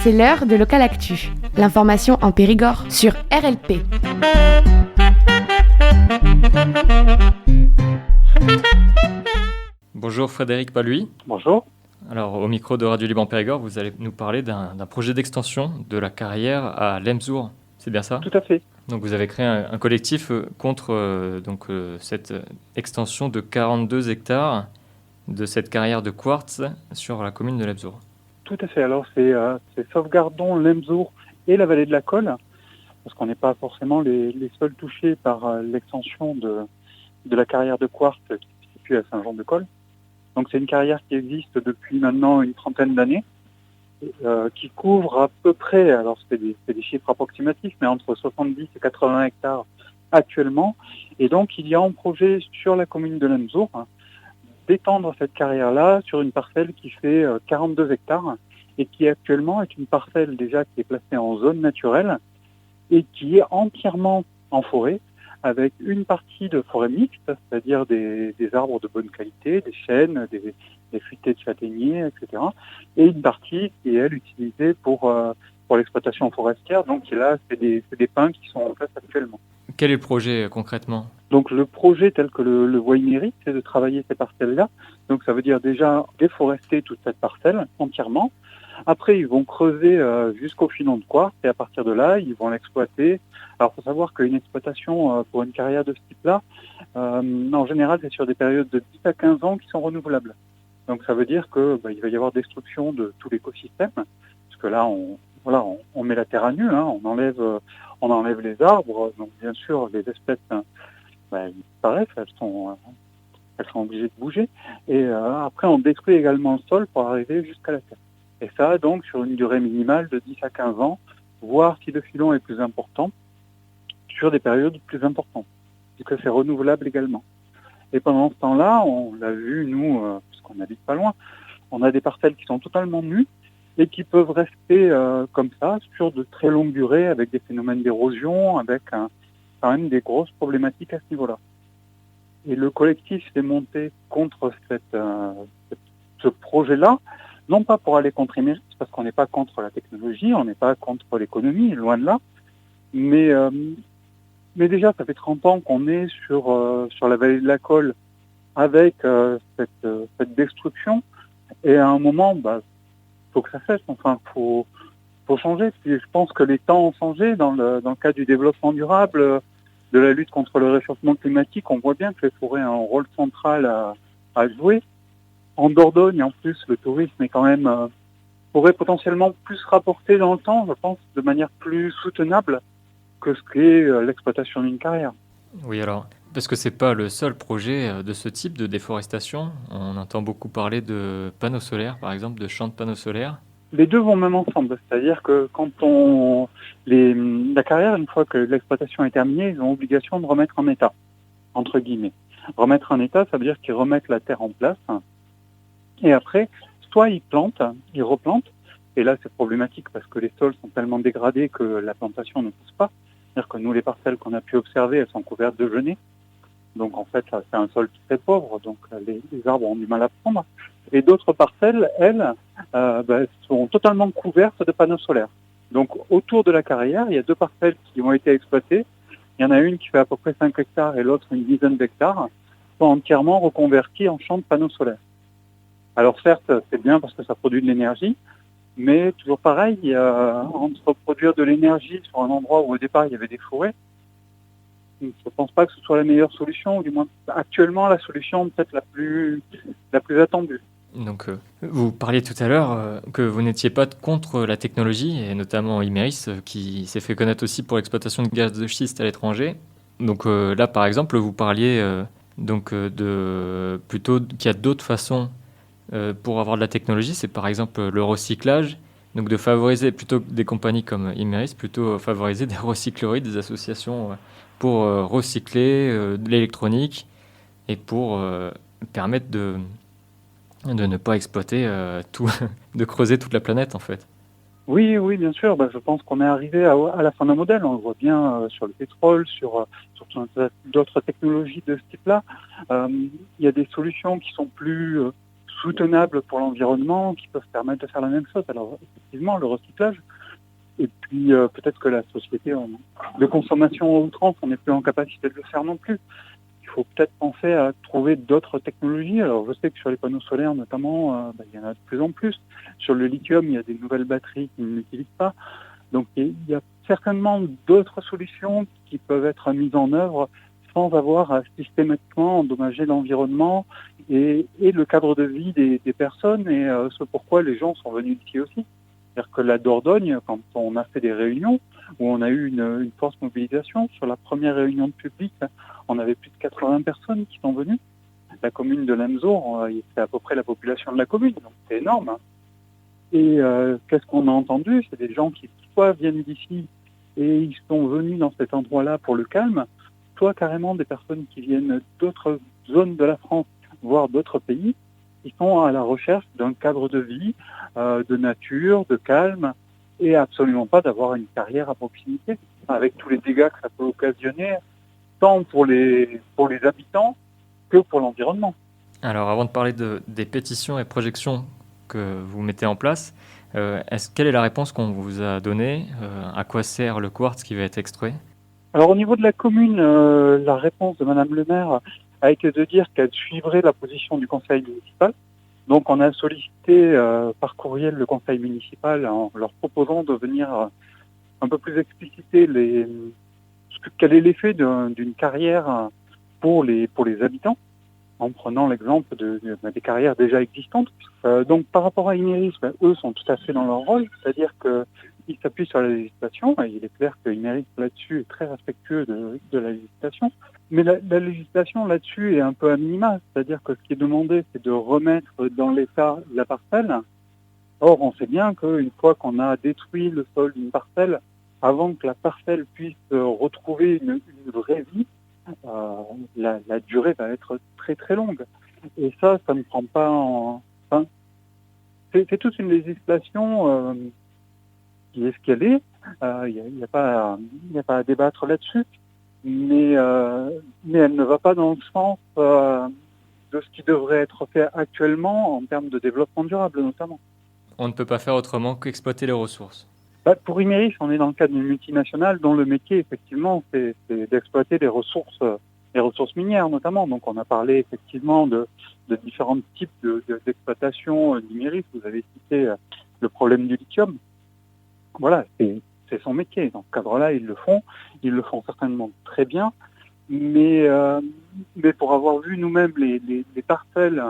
C'est l'heure de Local Actu, l'information en Périgord sur RLP. Bonjour Frédéric Paluy. Bonjour. Alors au micro de Radio Liban Périgord, vous allez nous parler d'un projet d'extension de la carrière à Lemzour. C'est bien ça ? Tout à fait. Donc vous avez créé un collectif contre cette extension de 42 hectares de cette carrière de quartz sur la commune de Lemzour. Tout à fait. Alors c'est Sauvegardons, Lemzour et la vallée de la Colle, parce qu'on n'est pas forcément les seuls touchés par l'extension de la carrière de quartz qui se situe à Saint-Jean-de-Colle. Donc c'est une carrière qui existe depuis maintenant une trentaine d'années, qui couvre à peu près, alors c'est des chiffres approximatifs, mais entre 70 et 80 hectares actuellement. Et donc il y a un projet sur la commune de Lemzour d'étendre cette carrière-là sur une parcelle qui fait 42 hectares et qui actuellement est une parcelle déjà qui est placée en zone naturelle et qui est entièrement en forêt, avec une partie de forêt mixte, c'est-à-dire des arbres de bonne qualité, des chênes, des futaies de châtaigniers, etc. Et une partie qui est, elle, utilisée pour l'exploitation forestière. Donc là, c'est des pins qui sont en place actuellement. Quel est le projet concrètement ? Donc le projet tel que le voit une mairie, c'est de travailler ces parcelles-là. Donc ça veut dire déjà déforester toute cette parcelle entièrement. Après, ils vont creuser jusqu'au filon de quartz et à partir de là, ils vont l'exploiter. Alors, il faut savoir qu'une exploitation pour une carrière de ce type-là, en général, c'est sur des périodes de 10 à 15 ans qui sont renouvelables. Donc, ça veut dire que il va y avoir destruction de tout l'écosystème, parce que là, on met la terre à nu, hein, on enlève les arbres. Donc, bien sûr, les espèces, ils disparaissent, elles sont obligées de bouger. Et après, on détruit également le sol pour arriver jusqu'à la terre. Et ça, donc, sur une durée minimale de 10 à 15 ans, voire si le filon est plus important, sur des périodes plus importantes, puisque c'est renouvelable également. Et pendant ce temps-là, on l'a vu, nous, puisqu'on n'habite pas loin, on a des parcelles qui sont totalement nues et qui peuvent rester comme ça, sur de très longues durées, avec des phénomènes d'érosion, avec quand même des grosses problématiques à ce niveau-là. Et le collectif s'est monté contre ce projet-là, non pas pour aller contre Imerys, parce qu'on n'est pas contre la technologie, on n'est pas contre l'économie, loin de là, mais déjà, ça fait 30 ans qu'on est sur la vallée de la Colle avec cette destruction, et à un moment, faut que ça cesse, enfin, faut changer. Puis je pense que les temps ont changé dans le cadre du développement durable, de la lutte contre le réchauffement climatique. On voit bien que les forêts ont un rôle central à jouer. En Dordogne, en plus, le tourisme est quand même pourrait potentiellement plus rapporter dans le temps, je pense, de manière plus soutenable que ce qu'est l'exploitation d'une carrière. Oui, alors, parce que c'est pas le seul projet de ce type de déforestation. On entend beaucoup parler de panneaux solaires, par exemple, de champs de panneaux solaires. Les deux vont même ensemble, c'est-à-dire que quand la carrière, une fois que l'exploitation est terminée, ils ont obligation de remettre en état, entre guillemets. Remettre en état, ça veut dire qu'ils remettent la terre en place. Et après, soit ils plantent, ils replantent, et là c'est problématique parce que les sols sont tellement dégradés que la plantation ne pousse pas. C'est-à-dire que nous, les parcelles qu'on a pu observer, elles sont couvertes de genêts. Donc en fait, c'est un sol très pauvre, donc les arbres ont du mal à prendre. Et d'autres parcelles, elles, sont totalement couvertes de panneaux solaires. Donc autour de la carrière, il y a deux parcelles qui ont été exploitées. Il y en a une qui fait à peu près 5 hectares et l'autre une dizaine d'hectares, sont entièrement reconverties en champs de panneaux solaires. Alors certes, c'est bien parce que ça produit de l'énergie, mais toujours pareil, entre produire de l'énergie sur un endroit où au départ il y avait des forêts, je ne pense pas que ce soit la meilleure solution, ou du moins actuellement la solution peut-être la plus attendue. Donc vous parliez tout à l'heure que vous n'étiez pas contre la technologie, et notamment Imerys, qui s'est fait connaître aussi pour l'exploitation de gaz de schiste à l'étranger. Donc là, par exemple, vous parliez plutôt qu'il y a d'autres façons pour avoir de la technologie, c'est par exemple le recyclage, donc de favoriser plutôt que des compagnies comme Imerys, plutôt favoriser des recycleries, des associations pour recycler de l'électronique et pour permettre de ne pas exploiter tout, de creuser toute la planète en fait. Oui, bien sûr. Je pense qu'on est arrivé à la fin d'un modèle. On le voit bien sur le pétrole, sur d'autres technologies de ce type-là. Il y a des solutions qui sont plus soutenables pour l'environnement qui peuvent permettre de faire la même chose. Alors effectivement, le recyclage, et puis peut-être que la société de consommation à outrance, on n'est plus en capacité de le faire non plus. Il faut peut-être penser à trouver d'autres technologies. Alors je sais que sur les panneaux solaires notamment, il y en a de plus en plus. Sur le lithium, il y a des nouvelles batteries qui ne l'utilisent pas. Donc il y a certainement d'autres solutions qui peuvent être mises en œuvre sans avoir à systématiquement endommager l'environnement et le cadre de vie des personnes et ce pourquoi les gens sont venus ici aussi. C'est-à-dire que la Dordogne, quand on a fait des réunions où on a eu une forte mobilisation, sur la première réunion de public, on avait plus de 80 personnes qui sont venues. La commune de Lemzour, c'est à peu près la population de la commune, donc c'est énorme. Et qu'est-ce qu'on a entendu? C'est des gens qui soit viennent d'ici et ils sont venus dans cet endroit-là pour le calme, soit carrément des personnes qui viennent d'autres zones de la France, voire d'autres pays, qui sont à la recherche d'un cadre de vie, de nature, de calme, et absolument pas d'avoir une carrière à proximité, avec tous les dégâts que ça peut occasionner, tant pour les habitants que pour l'environnement. Alors, avant de parler des pétitions et projections que vous mettez en place, quelle est la réponse qu'on vous a donnée? À quoi sert le quartz qui va être extrait? Alors au niveau de la commune, la réponse de Madame le maire a été de dire qu'elle suivrait la position du conseil municipal. Donc on a sollicité par courriel le conseil municipal en leur proposant de venir un peu plus expliciter quel est l'effet d'une carrière pour les habitants, en prenant l'exemple des carrières déjà existantes. Donc par rapport à Imerys, eux sont tout à fait dans leur rôle, c'est-à-dire qu'ils s'appuient sur la législation, et il est clair que Imerys là-dessus est très respectueux de la législation, mais la législation là-dessus est un peu à minima, c'est-à-dire que ce qui est demandé, c'est de remettre dans l'état la parcelle. Or, on sait bien qu'une fois qu'on a détruit le sol d'une parcelle, avant que la parcelle puisse retrouver une vraie vie, la durée va être très très longue. Et ça ne prend pas en... Enfin, c'est toute une législation qui est ce qu'elle est. Il n'y a pas à débattre là-dessus. Mais elle ne va pas dans le sens de ce qui devrait être fait actuellement en termes de développement durable notamment. On ne peut pas faire autrement qu'exploiter les ressources. Pour Imerys, on est dans le cadre d'une multinationale dont le métier, effectivement, c'est d'exploiter les ressources minières notamment. Donc on a parlé effectivement de différents types d'exploitation d'Imerys. Vous avez cité le problème du lithium. Voilà, c'est son métier. Dans ce cadre-là, ils le font certainement très bien. Mais pour avoir vu nous-mêmes les parcelles,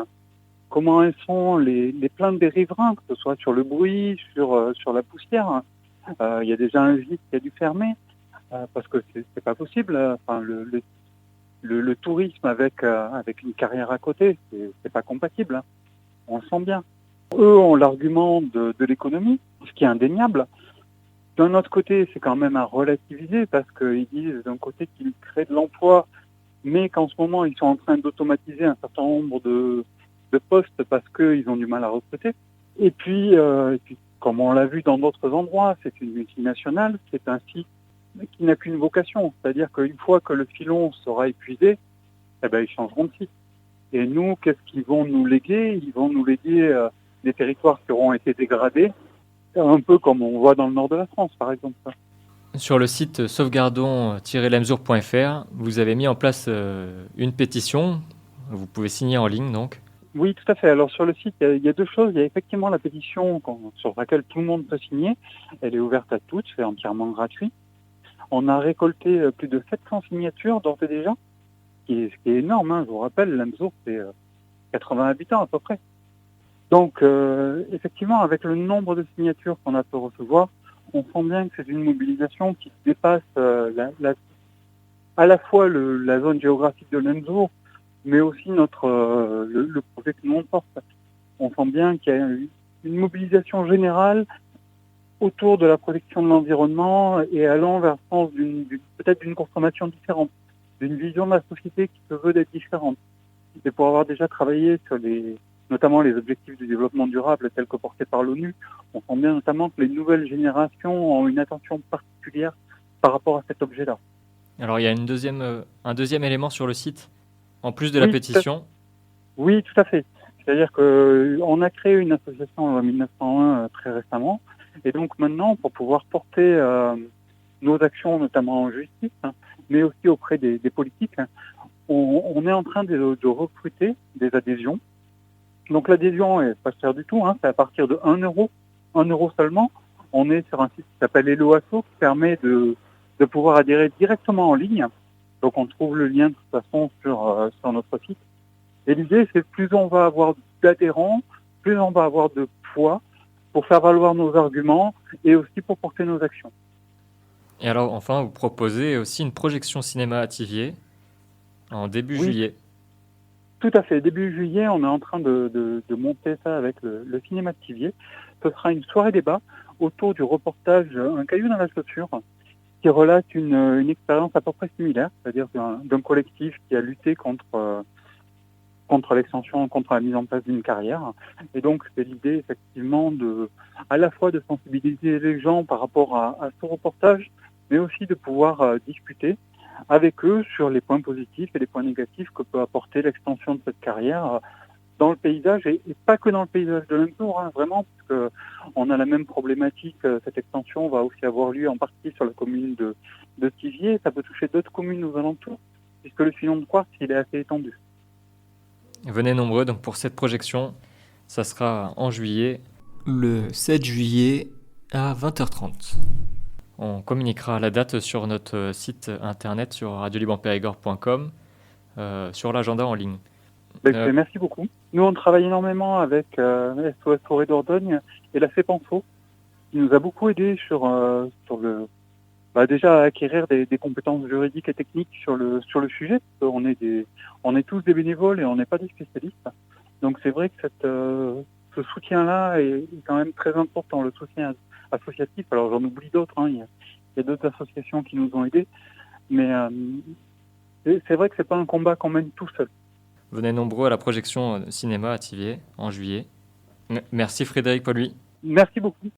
comment elles sont, les plaintes des riverains, que ce soit sur le bruit, sur la poussière, il y a déjà un gîte qui a dû fermer parce que c'est pas possible. Enfin, le tourisme avec une carrière à côté, c'est pas compatible. Hein. On le sent bien. Eux ont l'argument de l'économie, ce qui est indéniable. D'un autre côté, c'est quand même à relativiser parce qu'ils disent d'un côté qu'ils créent de l'emploi, mais qu'en ce moment, ils sont en train d'automatiser un certain nombre de postes parce qu'ils ont du mal à recruter. Et puis, comme on l'a vu dans d'autres endroits, c'est une multinationale, c'est un site qui n'a qu'une vocation. C'est-à-dire qu'une fois que le filon sera épuisé, ils changeront de site. Et nous, qu'est-ce qu'ils vont nous léguer? Ils vont nous léguer des territoires qui auront été dégradés, un peu comme on voit dans le nord de la France, par exemple. Sur le site sauvegardons-lemzour.fr, vous avez mis en place une pétition. Vous pouvez signer en ligne, donc. Oui, tout à fait. Alors sur le site, il y a deux choses. Il y a effectivement la pétition sur laquelle tout le monde peut signer. Elle est ouverte à tous, c'est entièrement gratuit. On a récolté plus de 700 signatures d'ores et déjà, ce qui est énorme. Hein. Je vous rappelle, Lemzour, c'est 80 habitants à peu près. Donc, effectivement, avec le nombre de signatures qu'on a pu recevoir, on sent bien que c'est une mobilisation qui dépasse à la fois la zone géographique de Lemzour, mais aussi le projet que nous on porte. On sent bien qu'il y a une mobilisation générale autour de la protection de l'environnement et allant vers le sens peut-être d'une consommation différente, d'une vision de la société qui se veut d'être différente. Et pour avoir déjà travaillé sur notamment les objectifs du développement durable tels que portés par l'ONU, on sent bien notamment que les nouvelles générations ont une attention particulière par rapport à cet objet-là. Alors il y a un deuxième élément sur le site, en plus de la pétition. Oui, tout à fait. C'est-à-dire qu'on a créé une association en 1901 très récemment, et donc maintenant, pour pouvoir porter nos actions, notamment en justice, mais aussi auprès des politiques, on est en train de recruter des adhésions. Donc l'adhésion est pas chère du tout, c'est à partir de 1 euro, 1 euro seulement. On est sur un site qui s'appelle Hello Asso, qui permet de pouvoir adhérer directement en ligne. Donc on trouve le lien de toute façon sur notre site. Et l'idée, c'est que plus on va avoir d'adhérents, plus on va avoir de poids pour faire valoir nos arguments et aussi pour porter nos actions. Et alors, enfin, vous proposez aussi une projection cinéma à Thiviers en début juillet. Tout à fait. Début juillet, on est en train de monter ça avec le cinéma de Thiviers. Ce sera une soirée débat autour du reportage Un caillou dans la chaussure, qui relate une expérience à peu près similaire, c'est-à-dire d'un collectif qui a lutté contre l'extension, contre la mise en place d'une carrière. Et donc, c'est l'idée, effectivement, à la fois de sensibiliser les gens par rapport à ce reportage, mais aussi de pouvoir discuter avec eux sur les points positifs et les points négatifs que peut apporter l'extension de cette carrière dans le paysage, et pas que dans le paysage de l'Aintour, vraiment, parce qu'on a la même problématique. Cette extension va aussi avoir lieu en partie sur la commune de Thiviers. Ça peut toucher d'autres communes aux alentours, puisque le filon de quartz, il est assez étendu. Venez nombreux donc pour cette projection. Ça sera en juillet, le 7 juillet à 20h30. On communiquera la date sur notre site internet sur radiolibreperigord.com sur l'agenda en ligne. Merci beaucoup. Nous, on travaille énormément avec SOS Forêt d'Ordogne et la FEPANFO, qui nous a beaucoup aidé sur déjà à acquérir des compétences juridiques et techniques sur le sujet. On est tous des bénévoles et on n'est pas des spécialistes. Donc c'est vrai que ce soutien-là est quand même très important, le soutien associatif. Alors j'en oublie d'autres, il y a d'autres associations qui nous ont aidés, mais c'est vrai que c'est pas un combat qu'on mène tout seul. Venez nombreux à la projection cinéma à Thiviers en juillet. Merci Frédéric Pauluy. Merci beaucoup.